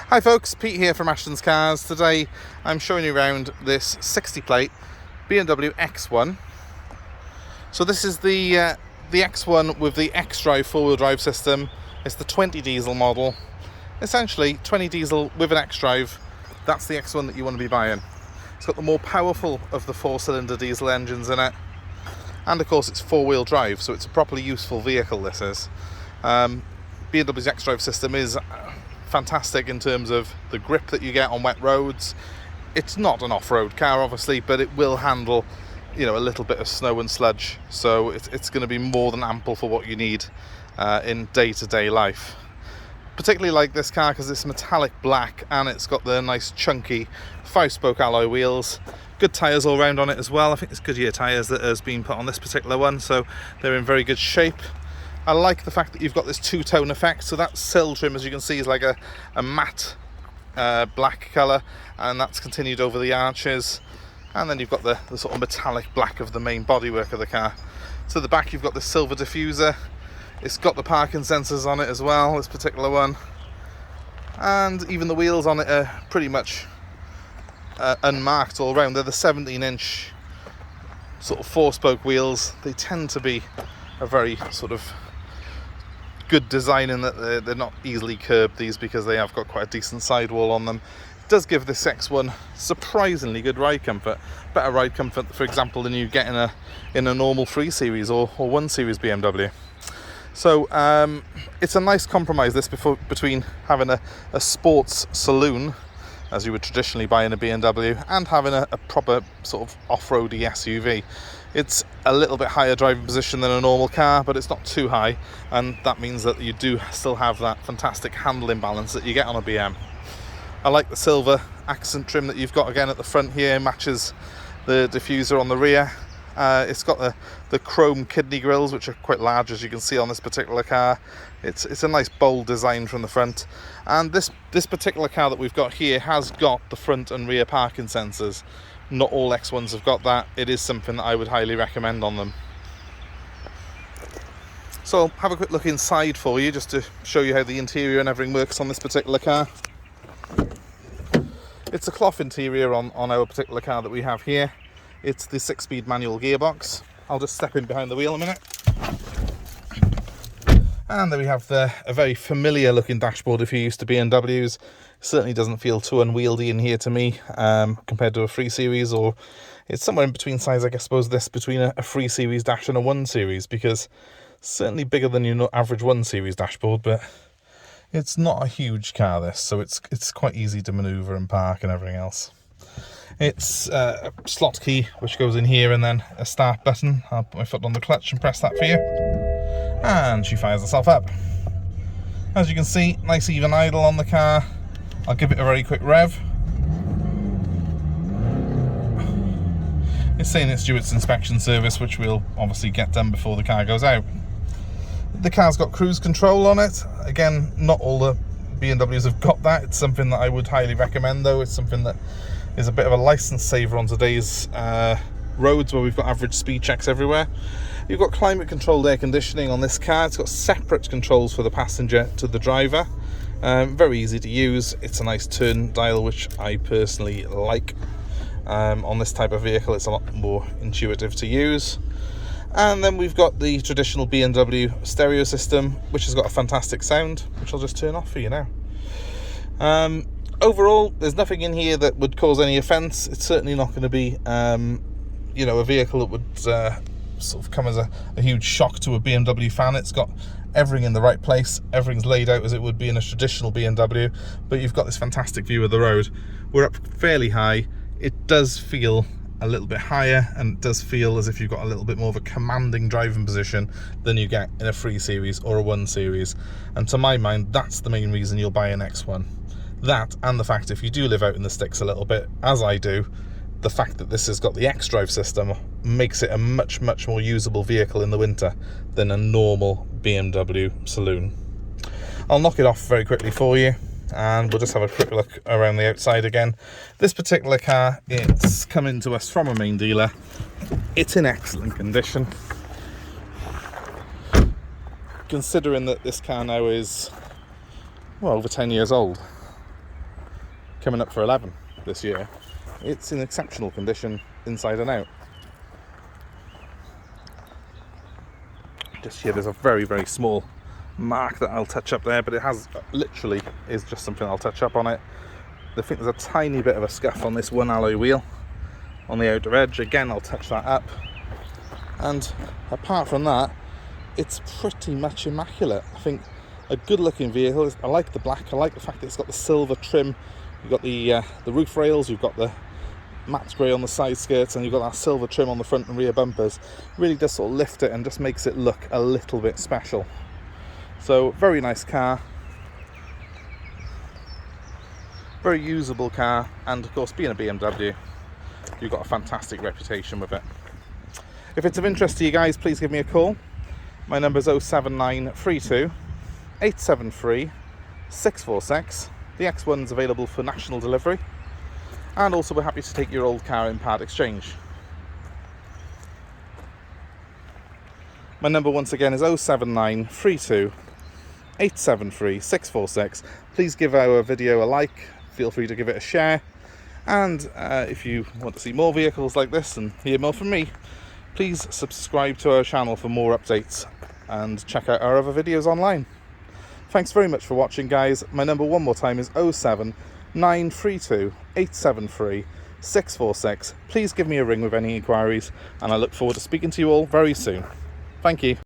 Hi folks, Pete here from Ashton's Cars. Today I'm showing you around this 60 plate BMW X1. So this is the X1 with the X-Drive four-wheel drive system. It's the 20 diesel model. Essentially 20 diesel with an X-Drive. That's the X1 that you want to be buying. It's got the more powerful of the four-cylinder diesel engines in it. And of course it's four-wheel drive, so it's a properly useful vehicle, this is. BMW's X-Drive system is fantastic in terms of the grip that you get on wet roads. It's not an off-road car obviously, but it will handle, you know, a little bit of snow and sludge, so it's going to be more than ample for what you need in day-to-day life. Particularly like this car because it's metallic black and it's got the nice chunky 5-spoke alloy wheels. Good tyres all round on it as well. I think it's Goodyear tyres that has been put on this particular one, so they're in very good shape. I like the fact that you've got this two-tone effect, so that sill trim, as you can see, is like a matte black colour, and that's continued over the arches. And then you've got the sort of metallic black of the main bodywork of the car. To the back you've got the silver diffuser. It's got the parking sensors on it as well, this particular one. And even the wheels on it are pretty much unmarked all round. They're the 17-inch sort of 4-spoke wheels. They tend to be a very sort of good design in that they're not easily curbed, these, because they have got quite a decent sidewall on them. It does give this X1 surprisingly good ride comfort. Better ride comfort, for example, than you get in a normal 3 Series or 1 Series BMW. So it's a nice compromise, this, between having a sports saloon, as you would traditionally buy in a BMW, and having a proper sort of off-roady SUV. It's a little bit higher driving position than a normal car, but it's not too high, and that means that you do still have that fantastic handling balance that you get on a BM. I like the silver accent trim that you've got again at the front here, matches the diffuser on the rear. It's got the chrome kidney grills, which are quite large, as you can see on this particular car. It's a nice bold design from the front, and this particular car that we've got here has got the front and rear parking sensors. Not all X1s have got that. It is something that I would highly recommend on them. So I'll have a quick look inside for you, just to show you how the interior and everything works on this particular car. It's a cloth interior on our particular car that we have here. It's the 6-speed manual gearbox. I'll just step in behind the wheel a minute. And there we have a very familiar looking dashboard if you're used to BMWs. Certainly doesn't feel too unwieldy in here to me, compared to a 3 Series, or it's somewhere in between size, I suppose, this between a 3 Series dash and a 1 Series, because certainly bigger than your average 1 Series dashboard, but it's not a huge car, this, so it's quite easy to manoeuvre and park and everything else. It's a slot key which goes in here, and then a start button. I'll put my foot on the clutch and press that for you, and she fires herself up. As you can see, nice even idle on the car. I'll give it a very quick rev. It's saying it's due its inspection service, which we'll obviously get done before the car goes out. The car's got cruise control on it. Again, not all the BMWs have got that. It's something that I would highly recommend, though. It's something that is a bit of a license saver on today's roads, where we've got average speed checks everywhere. You've got climate controlled air conditioning on this car. It's got separate controls for the passenger to the driver. Very easy to use. It's a nice turn dial, which I personally like. On this type of vehicle, it's a lot more intuitive to use. And then we've got the traditional BMW stereo system, which has got a fantastic sound, which I'll just turn off for you now. Overall, there's nothing in here that would cause any offence. It's certainly not going to be, you know, a vehicle that would sort of come as a huge shock to a BMW fan. It's got everything in the right place. Everything's laid out as it would be in a traditional BMW, but you've got this fantastic view of the road. We're up fairly high. It does feel a little bit higher, and it does feel as if you've got a little bit more of a commanding driving position than you get in a 3 Series or a 1 Series. And to my mind, that's the main reason you'll buy an X1. That, and the fact if you do live out in the sticks a little bit, as I do, the fact that this has got the X-Drive system makes it a much more usable vehicle in the winter than a normal BMW saloon. I'll knock it off very quickly for you, and we'll just have a quick look around the outside again. This particular car, it's coming to us from a main dealer. It's in excellent condition, considering that this car now is, well, over 10 years old. coming up for 11 this year. It's in exceptional condition inside and out. Just here there's a very, very small mark that I'll touch up there, but it has literally is just something I'll touch up on it. I think there's a tiny bit of a scuff on this one alloy wheel on the outer edge. Again, I'll touch that up, and apart from that, it's pretty much immaculate. I think a good looking vehicle. I like the black, I like the fact that it's got the silver trim. You've got the roof rails, you've got the matte grey on the side skirts, and you've got that silver trim on the front and rear bumpers. Really does sort of lift it and just makes it look a little bit special. So very nice car, very usable car, and of course being a BMW, you've got a fantastic reputation with it. If it's of interest to you guys, please give me a call. My number is 07932 873 646. The X1's available for national delivery, and also we're happy to take your old car in part exchange. My number once again is 07932 873 646. Please give our video a like, feel free to give it a share, and if you want to see more vehicles like this and hear more from me, please subscribe to our channel for more updates and check out our other videos online. Thanks very much for watching, guys. My number one more time is 07932 873 646. Please give me a ring with any inquiries, and I look forward to speaking to you all very soon. Thank you.